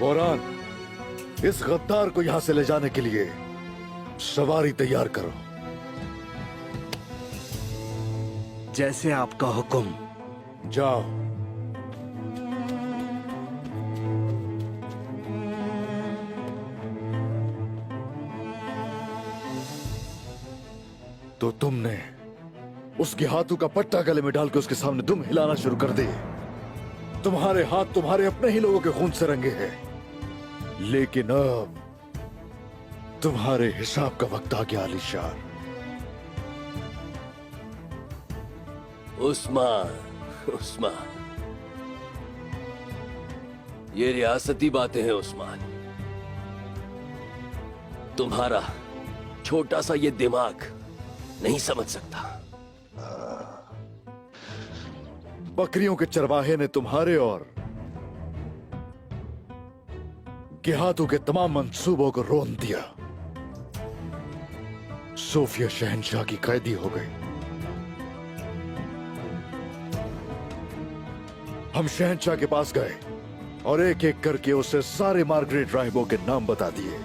Boron, इस गद्दार को यहां से ले जाने के लिए सवारी तैयार करो। जैसे आपका हुक्म। जाओ। तो तुमने उसके हाथों का पट्टा गले में डाल के उसके सामने दुम हिलाना शुरू कर दिए। तुम्हारे हाथ तुम्हारे अपने ही लोगों के खून से रंगे हैं, लेकिन अब तुम्हारे हिसाब का वक्त आ गया आलीशान। उस्मान, उस्मान, ये रियासती बातें हैं उस्मान। तुम्हारा छोटा सा ये दिमाग नहीं समझ सकता। बकरियों के चरवाहे ने तुम्हारे और गेहातों के तमाम मंसूबों को रोन दिया। सोफिया शहंशाह की कैदी हो गई। हम शहंशाह के पास गए और एक एक करके उसे सारे मार्गरेट राहिबों के नाम बता दिए।